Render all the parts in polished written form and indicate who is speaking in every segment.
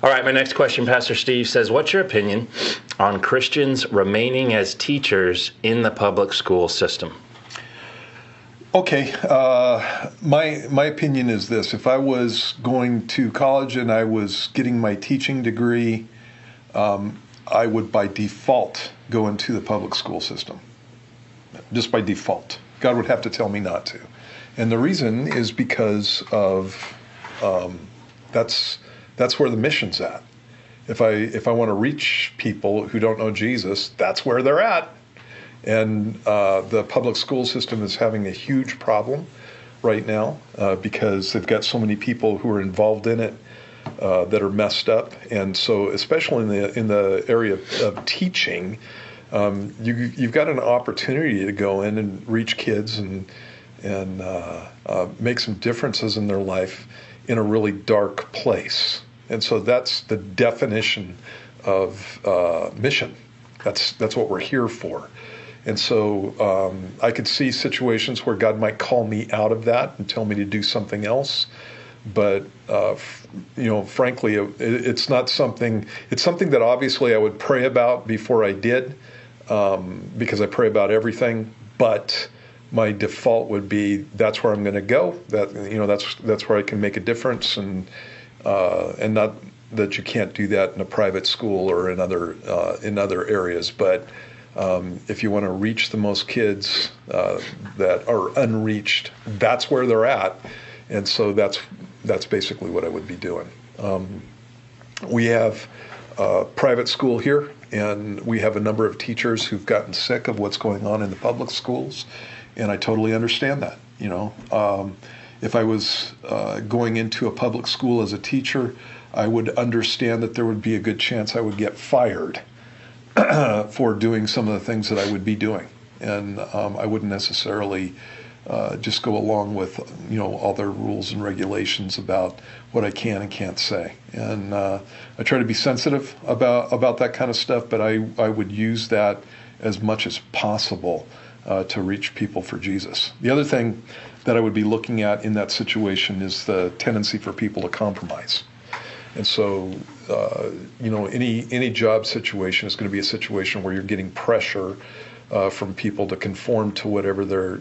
Speaker 1: All right, my next question, Pastor Steve says, what's your opinion on Christians remaining as teachers in the public school system?
Speaker 2: Okay, my opinion is this. If I was going to college and I was getting my teaching degree, I would by default go into the public school system. Just by default. God would have to tell me not to. And the reason is because of that's where the mission's at. If I want to reach people who don't know Jesus, that's where they're at. And the public school system is having a huge problem right now because they've got so many people who are involved in it that are messed up. And so, especially in the area of teaching, you've got an opportunity to go in and reach kids and make some differences in their life in a really dark place. And so that's the definition of mission. That's what we're here for. And so I could see situations where God might call me out of that and tell me to do something else. But, frankly, it's not something, it's something that obviously I would pray about before I did, because I pray about everything. But my default would be, that's where I'm going to go. That's where I can make a difference, and not that you can't do that in a private school or in other areas. But if you want to reach the most kids that are unreached, that's where they're at, and so that's basically what I would be doing. We have private school here, and we have a number of teachers who've gotten sick of what's going on in the public schools, and I totally understand that. If I was going into a public school as a teacher, I would understand that there would be a good chance I would get fired for doing some of the things that I would be doing. And I wouldn't necessarily just go along with, all their rules and regulations about what I can and can't say. And I try to be sensitive about that kind of stuff, but I would use that as much as possible to reach people for Jesus. The other thing that I would be looking at in that situation is the tendency for people to compromise. And so, any job situation is going to be a situation where you're getting pressure from people to conform to whatever their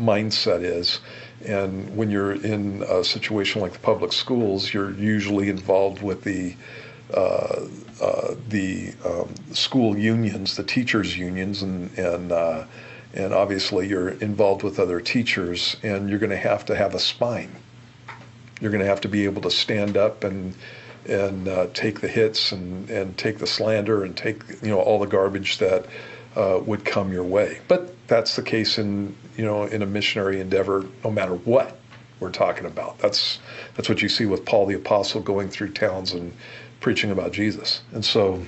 Speaker 2: mindset is. And when you're in a situation like the public schools, you're usually involved with the school unions, the teachers' unions, and obviously you're involved with other teachers, and you're going to have a spine. You're going to have to be able to stand up and take the hits and take the slander and take all the garbage that would come your way. But that's the case in a missionary endeavor, no matter what we're talking about. That's what you see with Paul the Apostle going through towns and preaching about Jesus. And so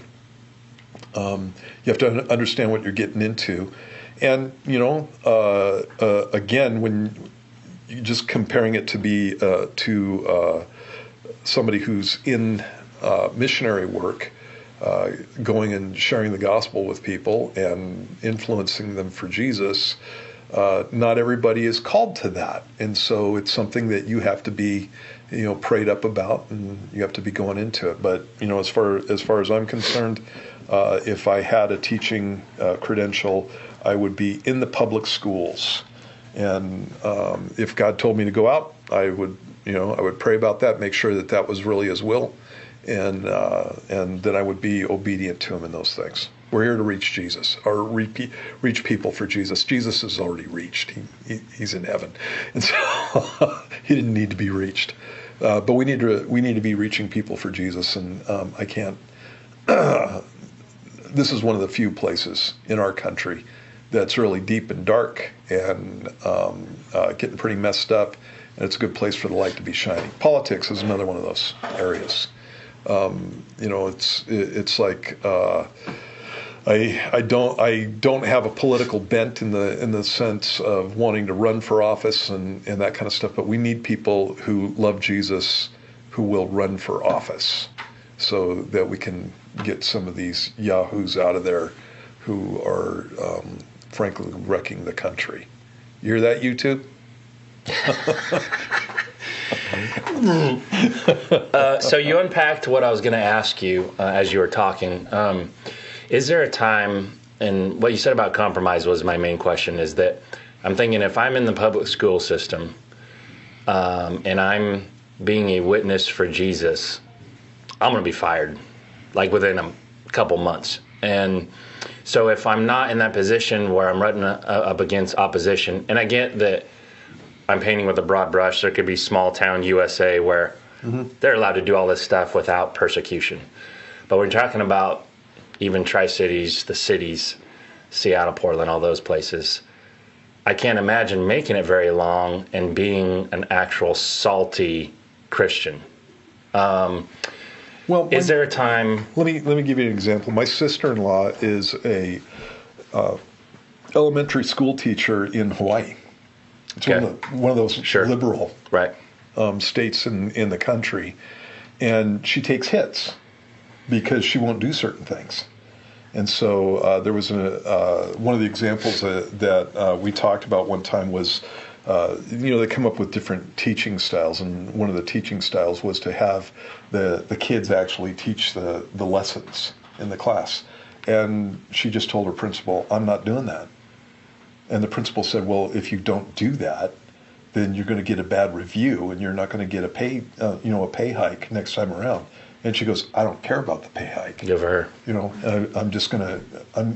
Speaker 2: you have to understand what you're getting into. And again, when you're just comparing it to be to somebody who's in missionary work, going and sharing the gospel with people and influencing them for Jesus, not everybody is called to that. And so it's something that you have to be, prayed up about, and you have to be going into it. But, as far as I'm concerned, if I had a teaching credential, I would be in the public schools. And if God told me to go out, I would pray about that, make sure that was really His will, and then I would be obedient to Him in those things. We're here to reach Jesus, or reach people for Jesus. Jesus is already reached; he's in heaven, and so He didn't need to be reached. But we need to be reaching people for Jesus, and I can't. This is one of the few places in our country that's really deep and dark and getting pretty messed up. And it's a good place for the light to be shining. Politics is another one of those areas. It's like I don't have a political bent in the sense of wanting to run for office and that kind of stuff. But we need people who love Jesus who will run for office, so that we can get some of these yahoos out of there who are frankly wrecking the country. You hear that, YouTube?
Speaker 1: So you unpacked what I was going to ask you as you were talking. Is there a time, and what you said about compromise was my main question, is that I'm thinking if I'm in the public school system and I'm being a witness for Jesus, I'm going to be fired, like within a couple months. And so if I'm not in that position where I'm running up against opposition, and I get that I'm painting with a broad brush, there could be small town USA where they're allowed to do all this stuff without persecution. But we're talking about even Tri-Cities, the cities, Seattle, Portland, all those places. I can't imagine making it very long and being an actual salty Christian. Is there a time?
Speaker 2: Let me give you an example. My sister-in-law is a elementary school teacher in Hawaii. It's one of those liberal states in the country, and she takes hits because she won't do certain things. And so there was one of the examples that we talked about one time was, they come up with different teaching styles, and one of the teaching styles was to have the kids actually teach the lessons in the class. And she just told her principal, "I'm not doing that." And the principal said, "Well, if you don't do that, then you're going to get a bad review, and you're not going to get a pay hike next time around." And she goes, "I don't care about the pay hike.
Speaker 1: Good for her.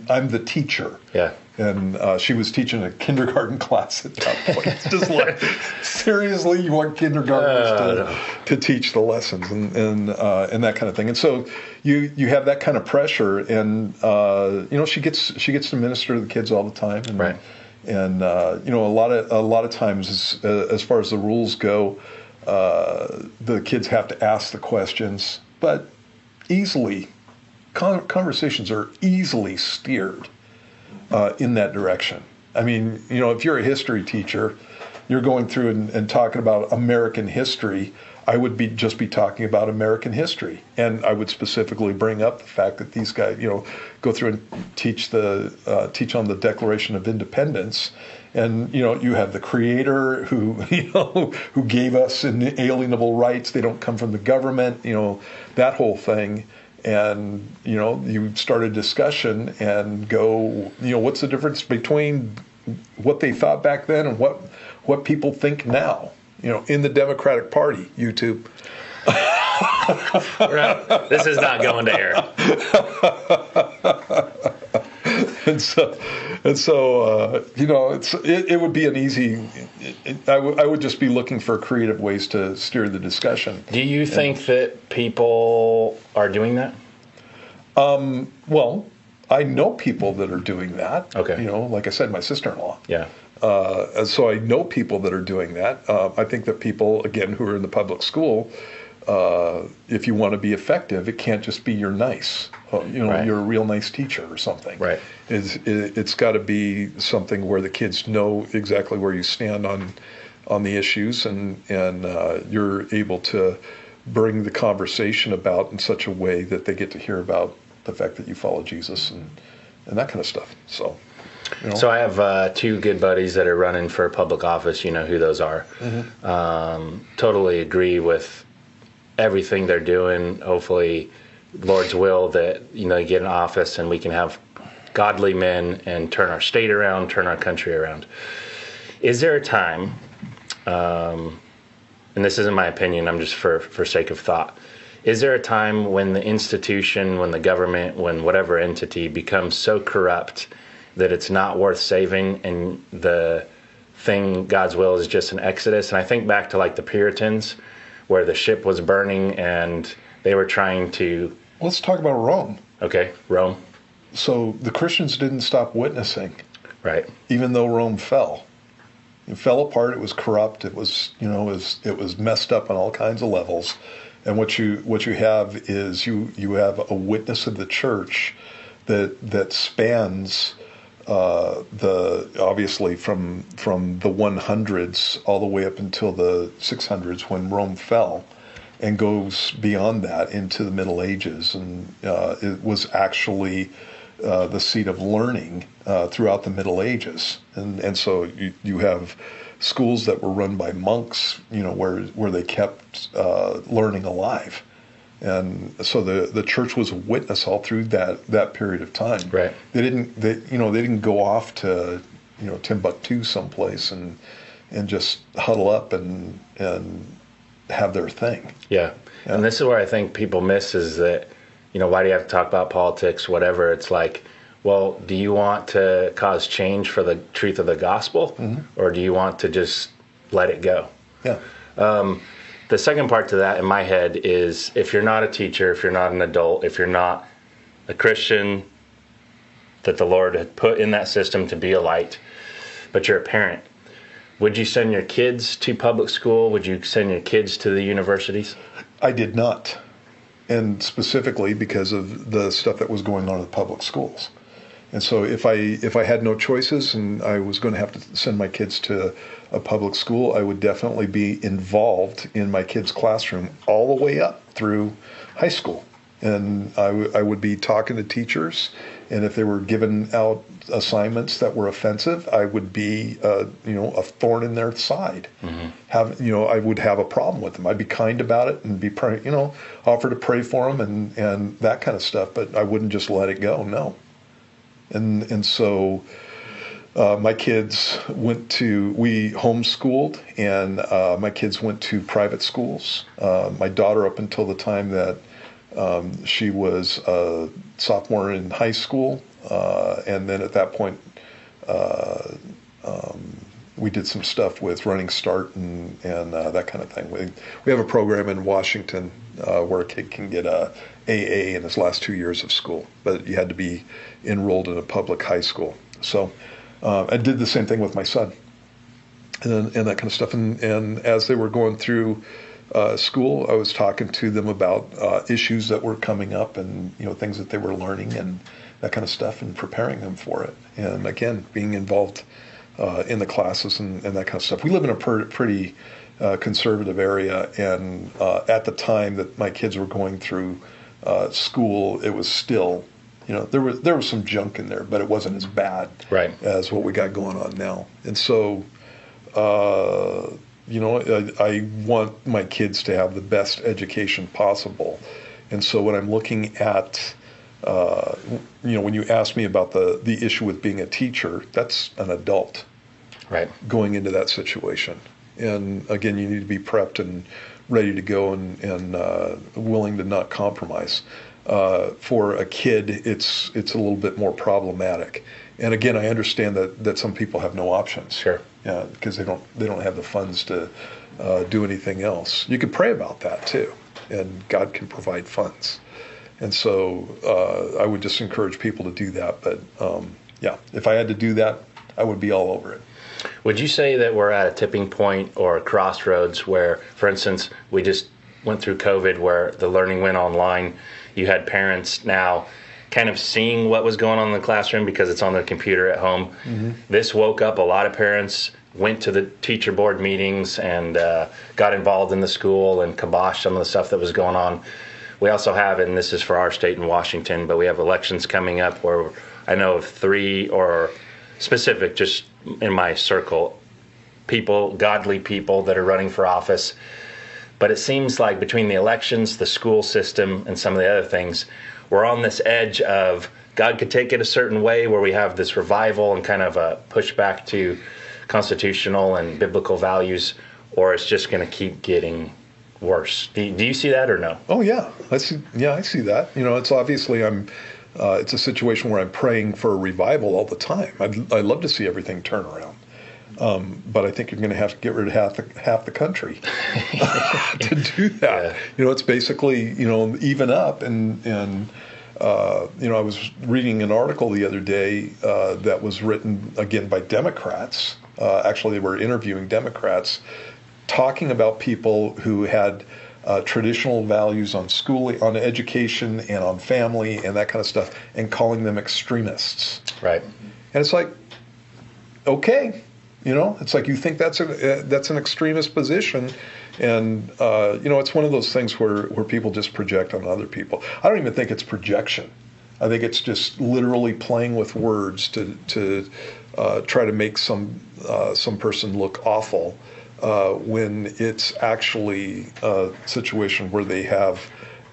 Speaker 2: I'm the teacher."
Speaker 1: Yeah.
Speaker 2: And she was teaching a kindergarten class at that point. It's just like, seriously, you want kindergartners to teach the lessons and that kind of thing. And so you have that kind of pressure, and she gets to minister to the kids all the time. And,
Speaker 1: right.
Speaker 2: And a lot of times, as far as the rules go, the kids have to ask the questions, but conversations are easily steered in that direction. I mean, if you're a history teacher, you're going through and talking about American history, I would just be talking about American history. And I would specifically bring up the fact that these guys, go through and teach on the Declaration of Independence. And, you have the creator who gave us inalienable rights. They don't come from the government, that whole thing. And, you start a discussion and go, what's the difference between what they thought back then and what people think now, in the Democratic Party, YouTube.
Speaker 1: This is not going to air.
Speaker 2: And so, it would be an easy. I would just be looking for creative ways to steer the discussion.
Speaker 1: Do you think that people are doing that?
Speaker 2: Well, I know people that are doing that.
Speaker 1: Okay.
Speaker 2: Like I said, my sister-in-law.
Speaker 1: Yeah.
Speaker 2: So I know people that are doing that. I think that people, again, who are in the public school, if you want to be effective, it can't just be you're nice. Right. You're a real nice teacher or something.
Speaker 1: Right.
Speaker 2: It's got to be something where the kids know exactly where you stand on the issues, and you're able to bring the conversation about in such a way that they get to hear about the fact that you follow Jesus and that kind of stuff. So.
Speaker 1: So I have two good buddies that are running for public office. You know who those are. Mm-hmm. Totally agree with everything they're doing. Hopefully, Lord's will that they get in office and we can have godly men and turn our state around, turn our country around. Is there a time, and this isn't my opinion, I'm just for sake of thought, is there a time when the institution, when the government, when whatever entity becomes so corrupt that it's not worth saving, and the thing, God's will, is just an exodus? And I think back to like the Puritans, where the ship was burning and they were trying to...
Speaker 2: Let's talk about Rome.
Speaker 1: Okay, Rome.
Speaker 2: So the Christians didn't stop witnessing.
Speaker 1: Right.
Speaker 2: Even though Rome fell. It fell apart, it was corrupt, it was messed up on all kinds of levels. And what you have is you have a witness of the church that spans obviously from the 100s all the way up until the 600s when Rome fell, and goes beyond that into the Middle Ages, and it was actually the seat of learning throughout the Middle Ages, and so you have schools that were run by monks, where they kept learning alive. And so the church was a witness all through that period of time.
Speaker 1: Right.
Speaker 2: They didn't go off to Timbuktu someplace and just huddle up and have their thing.
Speaker 1: Yeah. And this is where I think people miss is that, why do you have to talk about politics, whatever? It's like, well, do you want to cause change for the truth of the gospel, or do you want to just let it go?
Speaker 2: Yeah.
Speaker 1: The second part to that in my head is, if you're not a teacher, if you're not an adult, if you're not a Christian that the Lord had put in that system to be a light, but you're a parent, would you send your kids to public school? Would you send your kids to the universities?
Speaker 2: I did not. And specifically because of the stuff that was going on in the public schools. And so if I had no choices and I was going to have to send my kids to a public school, I would definitely be involved in my kids' classroom all the way up through high school. And I would be talking to teachers, and if they were giving out assignments that were offensive, I would be a thorn in their side. I would have a problem with them. I'd be kind about it and be offer to pray for them and that kind of stuff, but I wouldn't just let it go. No. And so my kids we homeschooled, and my kids went to private schools. My daughter, up until the time that she was a sophomore in high school, and then at that point we did some stuff with Running Start and that kind of thing. We have a program in Washington where a kid can get a AA in his last 2 years of school, but you had to be enrolled in a public high school. So I did the same thing with my son and that kind of stuff. And as they were going through school, I was talking to them about issues that were coming up and things that they were learning and that kind of stuff, and preparing them for it. And again, being involved in the classes and that kind of stuff. We live in a pretty conservative area, and at the time that my kids were going through school, it was still, there was some junk in there, but it wasn't as bad as what we got going on now. And so, I want my kids to have the best education possible. And so when I'm looking at, when you ask me about the issue with being a teacher, that's an adult going into that situation. And again, you need to be prepped and ready to go and willing to not compromise. For a kid, it's a little bit more problematic. And again, I understand that some people have no options.
Speaker 1: Sure.
Speaker 2: Yeah, because they don't have the funds to do anything else. You could pray about that too, and God can provide funds. And so I would just encourage people to do that. But if I had to do that, I would be all over it.
Speaker 1: Would you say that we're at a tipping point or a crossroads where, for instance, we just went through COVID where the learning went online? You had parents now kind of seeing what was going on in the classroom because it's on their computer at home. Mm-hmm. This woke up a lot of parents, went to the teacher board meetings and got involved in the school and kiboshed some of the stuff that was going on. We also have, and this is for our state in Washington, but we have elections coming up where I know of 3 or specific, just in my circle, godly people that are running for office. But it seems like between the elections, the school system, and some of the other things, we're on this edge of God could take it a certain way where we have this revival and kind of a pushback to constitutional and biblical values, or it's just going to keep getting worse. Do you see that or no?
Speaker 2: Oh yeah, I see that. It's obviously it's a situation where I'm praying for a revival all the time. I'd love to see everything turn around. But I think you're going to have to get rid of half the country to do that. Yeah. It's basically, even up. And I was reading an article the other day that was written, again, by Democrats. Actually, they were interviewing Democrats, talking about people who had traditional values on schooling, on education, and on family, and that kind of stuff, and calling them extremists.
Speaker 1: Right.
Speaker 2: And it's like, okay. It's like you think that's an extremist position, and it's one of those things where people just project on other people. I don't even think it's projection. I think it's just literally playing with words to try to make some person look awful when it's actually a situation where they have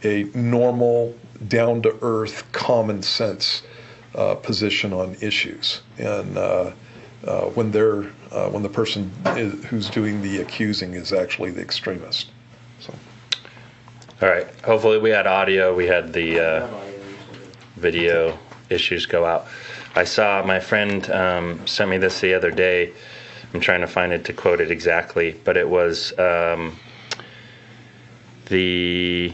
Speaker 2: a normal, down-to-earth, common sense position on issues, and when the person who's doing the accusing is actually the extremist. So.
Speaker 1: All right. Hopefully we had audio. We had the video issues go out. I saw my friend sent me this the other day. I'm trying to find it to quote it exactly, but it was the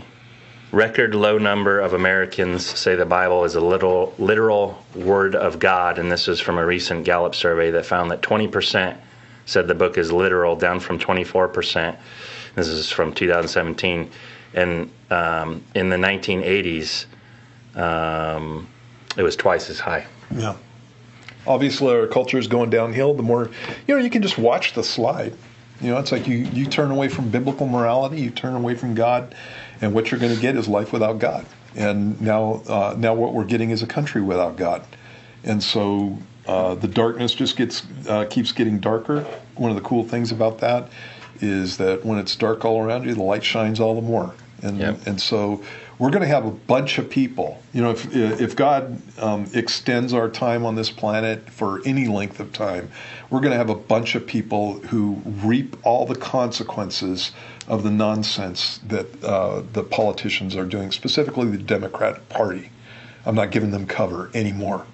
Speaker 1: record low number of Americans say the Bible is a literal word of God, and this is from a recent Gallup survey that found that 20% said the book is literal, down from 24%. This is from 2017. And in the 1980s, it was twice as high.
Speaker 2: Yeah. Obviously, our culture is going downhill. The more, you can just watch the slide. It's like you turn away from biblical morality, you turn away from God, and what you're going to get is life without God. And now what we're getting is a country without God. And so the darkness just keeps getting darker. One of the cool things about that is that when it's dark all around you, the light shines all the more. And so we're going to have a bunch of people. If God extends our time on this planet for any length of time, we're going to have a bunch of people who reap all the consequences of the nonsense that the politicians are doing, specifically the Democratic Party. I'm not giving them cover anymore.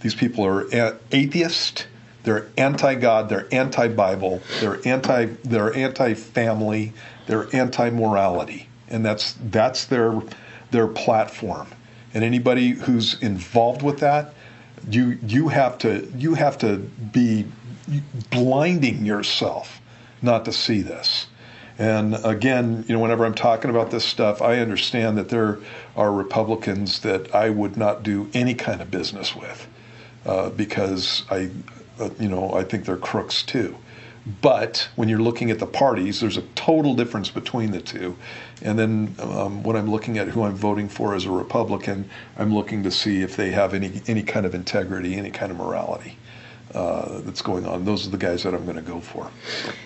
Speaker 2: These people are atheist. They're anti-God. They're anti-Bible. They're anti-family. They're anti-morality, and that's their platform. And anybody who's involved with that, you have to be blinding yourself not to see this. And again, whenever I'm talking about this stuff, I understand that there are Republicans that I would not do any kind of business with because I think they're crooks too. But when you're looking at the parties, there's a total difference between the two. And then when I'm looking at who I'm voting for as a Republican, I'm looking to see if they have any kind of integrity, any kind of morality that's going on. Those are the guys that I'm going to go for.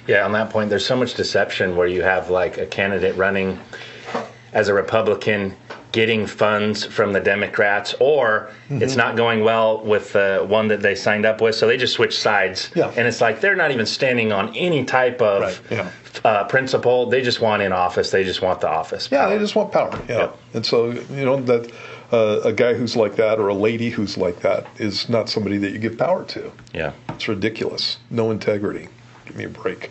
Speaker 1: Yeah, on that point, there's so much deception where you have like a candidate running as a Republican getting funds from the Democrats, or it's not going well with the one that they signed up with, so they just switch sides. Yeah. And it's like they're not even standing on any type of principle. They just want in office. They just want the office.
Speaker 2: Power. Yeah, they just want power. Yeah. And so, that a guy who's like that or a lady who's like that is not somebody that you give power to.
Speaker 1: Yeah.
Speaker 2: It's ridiculous. No integrity. Give me a break.